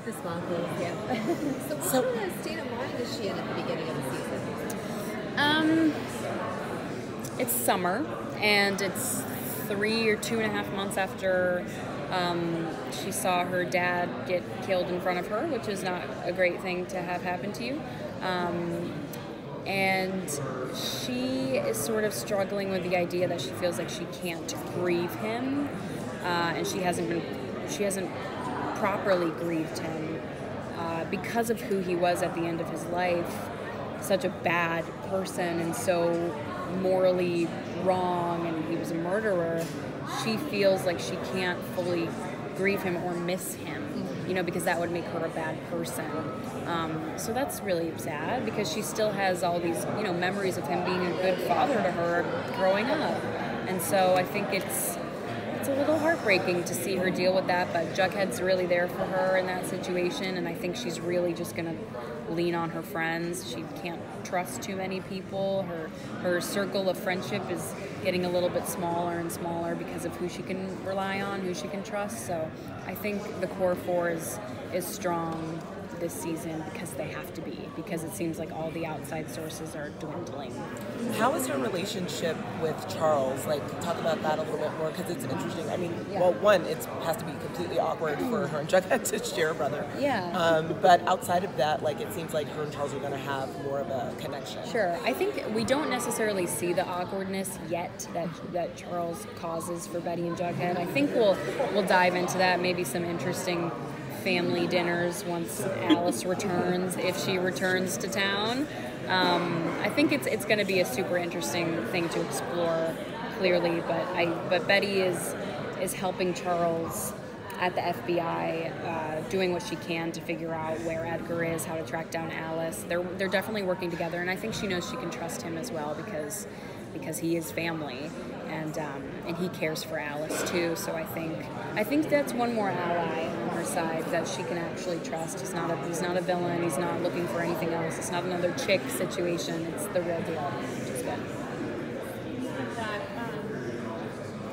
The sparkles, yeah. So what kind of state of mind is she in at the beginning of the season? It's summer, and it's 3 or 2.5 months after she saw her dad get killed in front of her, which is not a great thing to have happen to you. And she is sort of struggling with the idea that she feels like she can't grieve him, and she hasn't properly grieved him because of who he was at the end of his life, such a bad person and so morally wrong, and he was a murderer. She feels like she can't fully grieve him or miss him, because that would make her a bad person. So that's really sad, because she still has all these, memories of him being a good father to her growing up. And so I think it's a little heartbreaking to see her deal with that, but Jughead's really there for her in that situation, and I think she's really just going to lean on her friends. She can't trust too many people. Her circle of friendship is getting a little bit smaller and smaller because of who she can rely on, who she can trust. So I think the core four is strong this season because they have to be, because it seems like all the outside sources are dwindling. How is her relationship with Charles? Like, talk about that a little bit more, because it's interesting. I mean, well, one, it has to be completely awkward for her and Jughead to share a brother. Yeah. But outside of that, like, it seems like her and Charles are going to have more of a connection. Sure. I think we don't necessarily see the awkwardness yet that Charles causes for Betty and Jughead. I think we'll dive into that, maybe some interesting family dinners once Alice returns, if she returns to town. I think it's going to be a super interesting thing to explore, clearly. But Betty is helping Charles at the FBI, doing what she can to figure out where Edgar is, how to track down Alice. They're definitely working together, and I think she knows she can trust him as well because he is family, and he cares for Alice too. So I think that's one more ally on her side that she can actually trust. He's not a villain. He's not looking for anything else. It's not another chick situation. It's the real deal, which is good.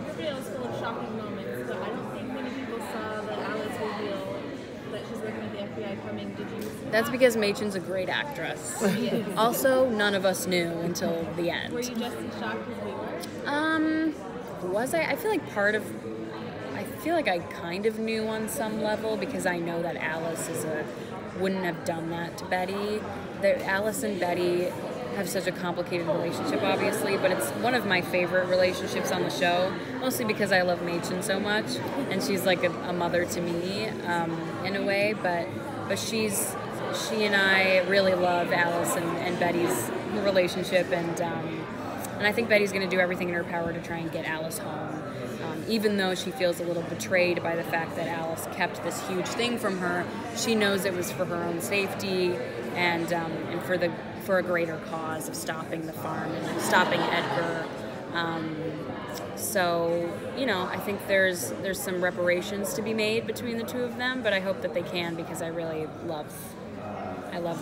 Riverdale is full of shocking moments, but I don't think many people saw the Alice reveal that she's working with the FBI coming. Did you see That's that? because Machen's a great actress. She is. Also, none of us knew until the end. Were you just as shocked as we were? Was I? I feel like I kind of knew on some level, because I know that Alice wouldn't have done that to Betty. Alice and Betty have such a complicated relationship, obviously, but it's one of my favorite relationships on the show, mostly because I love Machen so much, and she's like a mother to me in a way, but she and I really love Alice and Betty's relationship, and I think Betty's going to do everything in her power to try and get Alice home, even though she feels a little betrayed by the fact that Alice kept this huge thing from her. She knows it was for her own safety and for a greater cause of stopping the farm and stopping Edgar. So, I think there's some reparations to be made between the two of them, but I hope that they can, because I really love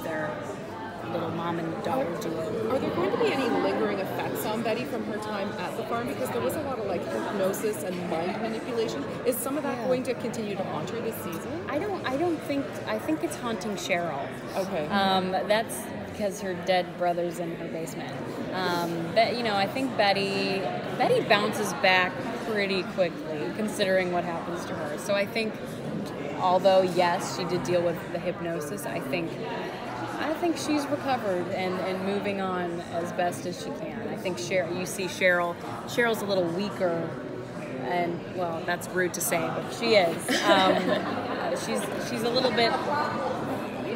their little mom and daughter duo. Are there going to be any lingering effects on Betty from her time at the farm? Because there was a lot of hypnosis and mind manipulation. Is some of that going to continue to haunt her this season? I think it's haunting Cheryl. Okay. That's because her dead brother's in her basement. I think Betty bounces back pretty quickly, considering what happens to her. So I think, although yes, she did deal with the hypnosis, I think she's recovered and moving on as best as she can. I think you see Cheryl's a little weaker, and well, that's rude to say, but she is. She's a little bit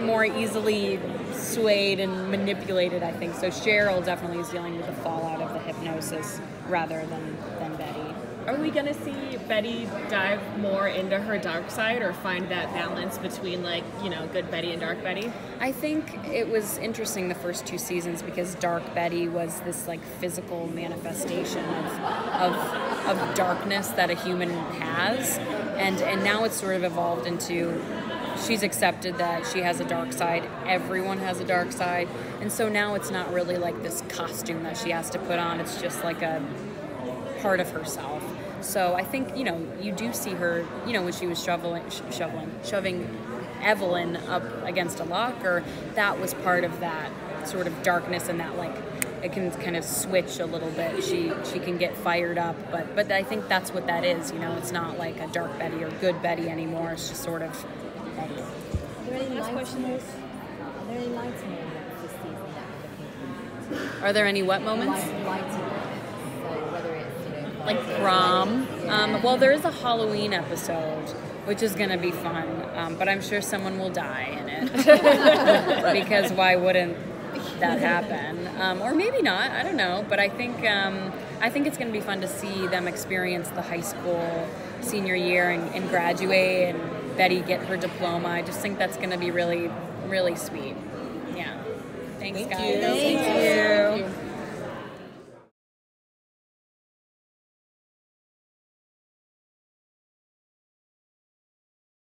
more easily swayed and manipulated, I think. So Cheryl definitely is dealing with the fallout of the hypnosis rather than Betty. Are we going to see Betty dive more into her dark side, or find that balance between, good Betty and dark Betty? I think it was interesting the first 2 seasons, because dark Betty was this physical manifestation of darkness that a human has, and now it's sort of evolved into, she's accepted that she has a dark side. Everyone has a dark side, and so now it's not really like this costume that she has to put on. It's just like a part of herself. So I think, you do see her, when she was shoving Evelyn up against a locker, that was part of that sort of darkness and that like it can kind of switch a little bit. She can get fired up, but I think that's what that is. You know, it's not like a dark Betty or good Betty anymore. It's just sort of Betty. Are there any lights in this season that we're looking for? Are there any what moments? Lights in this. So whether it's Like prom. Well, there is a Halloween episode, which is going to be fun, but I'm sure someone will die in it because why wouldn't that happen? Or maybe not. I don't know. But I think it's going to be fun to see them experience the high school senior year and graduate and Betty get her diploma. I just think that's going to be really, really sweet. Yeah. Thanks, guys. Thank you. Thank you.